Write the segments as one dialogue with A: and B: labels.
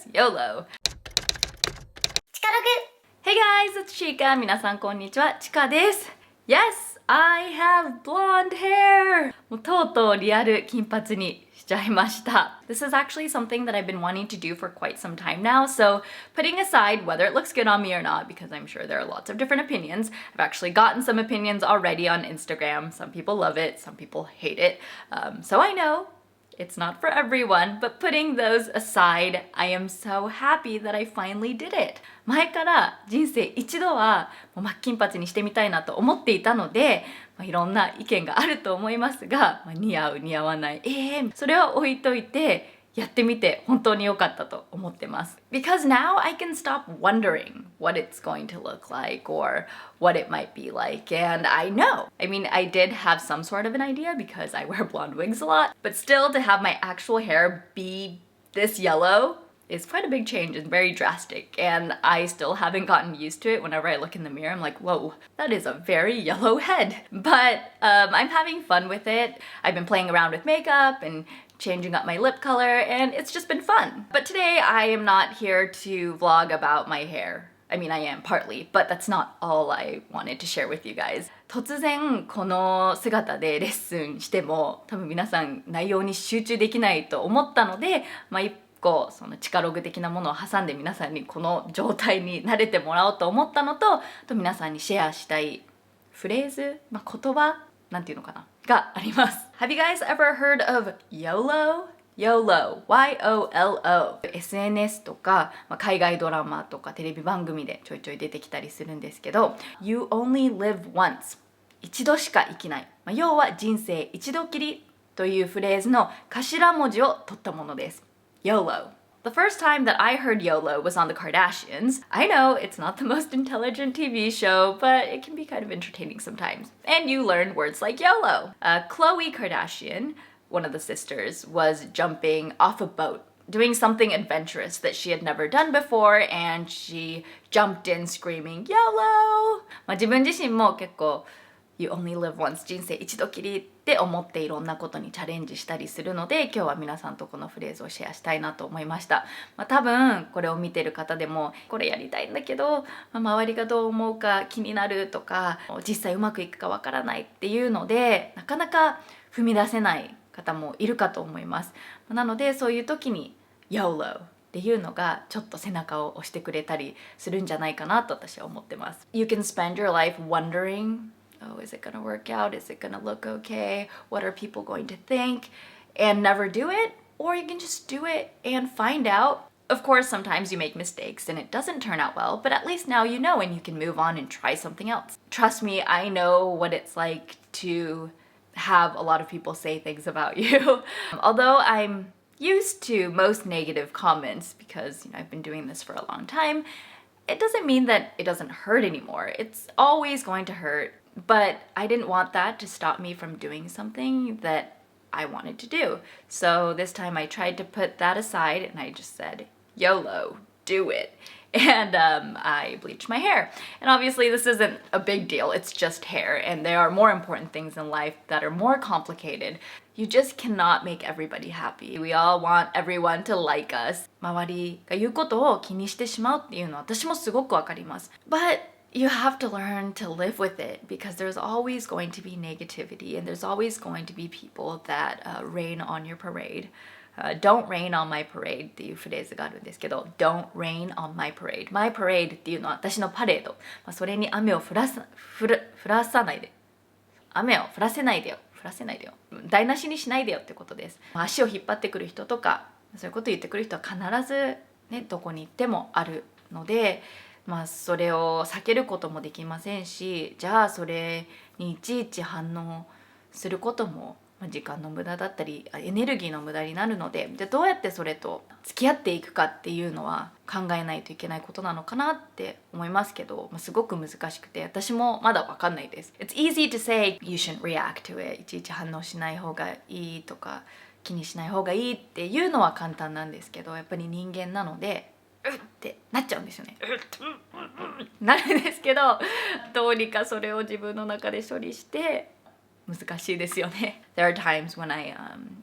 A: Let's YOLO! Hey guys, it's Chika. 皆さんこんにちは、ちかです。Yes, I have blonde hair! もうとうとうリアル金髪にしちゃいました。This is actually something that I've been wanting to do for quite some time now, so putting aside whether it looks good on me or not, because I'm sure there are lots of different opinions, I've actually gotten some opinions already on Instagram. Some people love it, some people hate it. So I know it's not for everyone, but putting those aside, I am so happy that I finally did it. 前から人生一度はもう真っ金髪にしてみたいなと思っていたので、いろんな意見があると思いますが、似合う似合わない、それは置いといて、やってみて本当に良かったと思ってます。Because now I can stop wondering what it's going to look like or what it might be like, and I know. I mean, I did have some sort of an idea because I wear blonde wigs a lot, but still to have my actual hair be this yellow is quite a big change and very drastic, and I still haven't gotten used to it. Whenever I look in the mirror, I'm like, whoa, that is a very yellow head. But I'm having fun with it. I've been playing around with makeup and changing up my lip color, and it's just been fun. But today I am not here to vlog about my hair. I mean, I am partly, but that's not all I wanted to share with you guys. 突然この姿でレッスンしても多分皆さん内容に集中できないと思ったので、一個その地下ログ的なものを挟んで皆さんにこの状態に慣れてもらおうと思ったのと、皆さんにシェアしたいフレーズ、言葉なんていうのかながあります。Have you guys ever heard of YOLO? YOLO, Y-O-L-O。 SNS とか、海外ドラマとかテレビ番組でちょいちょい出てきたりするんですけど、You only live once。一度しか生きない。要は人生一度きりというフレーズの頭文字を取ったものです。YOLO.The first time that I heard YOLO was on the Kardashians. I know it's not the most intelligent TV show, but it can be kind of entertaining sometimes. And you learn words like YOLO. Khloe Kardashian, one of the sisters, was jumping off a boat, doing something adventurous that she had never done before, and she jumped in screaming YOLO! 自分自身も結構You only live once 人生一度きりって思っていろんなことにチャレンジしたりするので、今日は皆さんとこのフレーズをシェアしたいなと思いました。多分これを見てる方でもこれやりたいんだけど、周りがどう思うか気になるとか、実際うまくいくかわからないっていうのでなかなか踏み出せない方もいるかと思います。なのでそういう時に YOLOっていうのがちょっと背中を押してくれたりするんじゃないかなと私は思ってます。You can spend your life wondering,Oh, is it gonna work out? Is it gonna look okay? What are people going to think? And never do it? Or you can just do it and find out. Of course, sometimes you make mistakes and it doesn't turn out well, but at least now you know and you can move on and try something else. Trust me, I know what it's like to have a lot of people say things about you. Although I'm used to most negative comments because, I've been doing this for a long time, it doesn't mean that it doesn't hurt anymore. It's always going to hurt.But I didn't want that to stop me from doing something that I wanted to do. So this time I tried to put that aside and I just said, YOLO, do it. And I bleached my hair. And obviously this isn't a big deal, it's just hair. And there are more important things in life that are more complicated. You just cannot make everybody happy. We all want everyone to like us. 周りが言うことを気にしてしまうっていうのは私もすごくわかります。But you have to learn to live with it because there's always going to be negativity and there's always going to be people that rain on your parade. Don't rain on my parade っていうフレーズがあるんですけど Don't rain on my parade. My parade っていうのは私のパレード。それに雨を降らさないで。雨を降らせないでよ。降らせないでよ。台無しにしないでよってことです。足を引っ張ってくる人とかそういうこと言ってくる人は必ずねどこに行ってもあるのでそれを避けることもできませんし、じゃあそれにいちいち反応することも時間の無駄だったりエネルギーの無駄になるので、じゃあどうやってそれと付き合っていくかっていうのは考えないといけないことなのかなって思いますけど、すごく難しくて私もまだ分かんないです。It's easy to say you shouldn't react to it. いちいち反応しない方がいいとか気にしない方がいいっていうのは簡単なんですけど、やっぱり人間なのでってなっちゃうんですよね。なるんですけど、どうにかそれを自分の中で処理して難しいですよね。There are times when I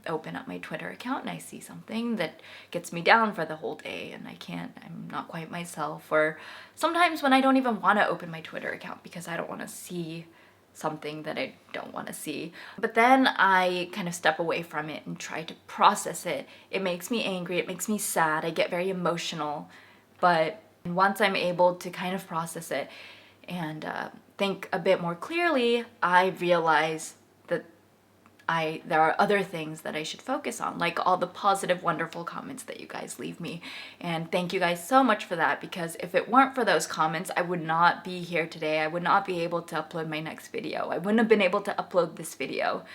A: open up my Twitter account and I see something that gets me down for the whole day and I'm not quite myself. Or sometimes when I don't even want to open my Twitter account because I don't want to see something that I don't want to see. But then I kind of step away from it and try to process it. It makes me angry, it makes me sad, I get very emotional. But once I'm able to kind of process it and think a bit more clearly, I realize that there are other things that I should focus on, like all the positive, wonderful comments that you guys leave me. And thank you guys so much for that, because if it weren't for those comments, I would not be here today. I would not be able to upload my next video. I wouldn't have been able to upload this video.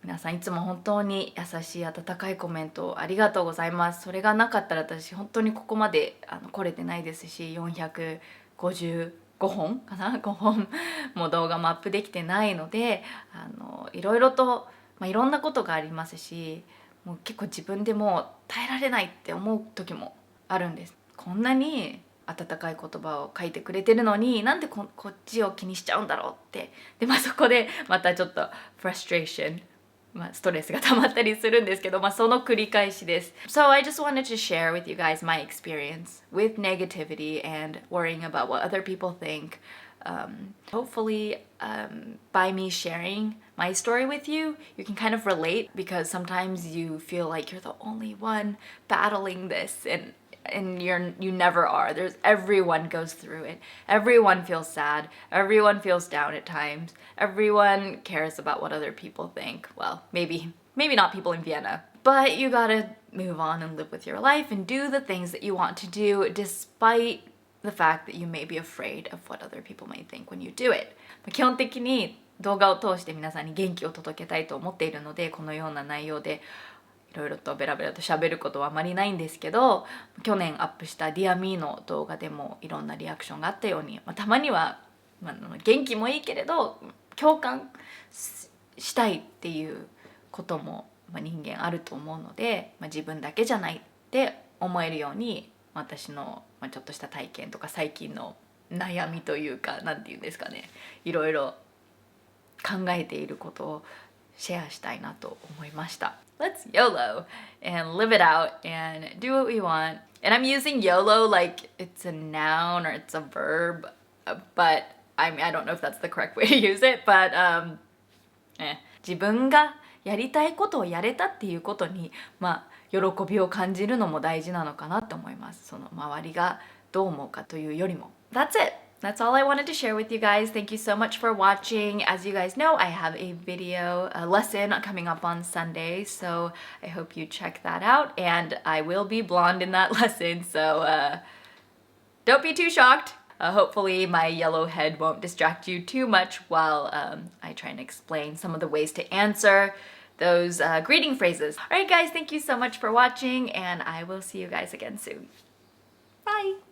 A: 皆さんいつも本当に優しい温かいコメントをありがとうございます。それがなかったら私本当にここまで来れてないですし、455本かな5本も動画もアップできてないので、いろいろと、いろんなことがありますし、もう結構自分でも耐えられないって思う時もあるんです。こんなに温かい言葉を書いてくれてるのになんでこっちを気にしちゃうんだろうって。でそこでまたちょっとフラストレーション、ストレスが溜まったりするんですけど、その繰り返しです。So I just wanted to share with you guys my experience with negativity and worrying about what other people think. Hopefully, by me sharing my story with you, you can kind of relate, because sometimes you feel like you're the only one battling this, and you never are. Everyone goes through it. Everyone feels sad. Everyone feels down at times. Everyone cares about what other people think. Well, maybe not people in Vienna. But you gotta move on and live with your life and do the things that you want to do, despite the fact that you may be afraid of what other people may think when you do it. 基本的に動画を通して皆さんに元気を届けたいと思っているので、このような内容でいろいろとベラベラと喋ることはあまりないんですけど、去年アップした Dear Me の動画でもいろんなリアクションがあったように、たまには、元気もいいけれど共感したいっていうことも、人間あると思うので、自分だけじゃないって思えるように、私の、ちょっとした体験とか最近の悩みというか、なんていうんですかね、いろいろ考えていることをシェアしたいなと思いました。Let's YOLO and live it out and do what we want. And I'm using YOLO like it's a noun or it's a verb, but I don't know if that's the correct way to use it, but 自分がやりたいことをやれたっていうことに、喜びを感じるのも大事なのかなと思います。その周りがどう思うかというよりも。That's it! That's all I wanted to share with you guys. Thank you so much for watching. As you guys know, I have a lesson coming up on Sunday, so I hope you check that out. And I will be blonde in that lesson, so don't be too shocked. Hopefully my yellow head won't distract you too much while I try and explain some of the ways to answer those greeting phrases. Alright guys, thank you so much for watching, and I will see you guys again soon. Bye!